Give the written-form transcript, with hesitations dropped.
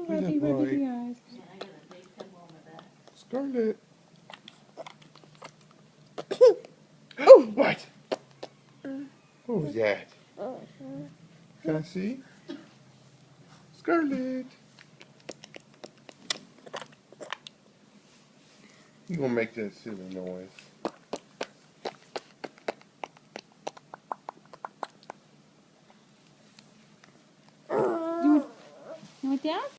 Look at that boy. Scarlet. Oh, what? What was that? Can I see? Scarlet. You gonna make that silly noise. You want down?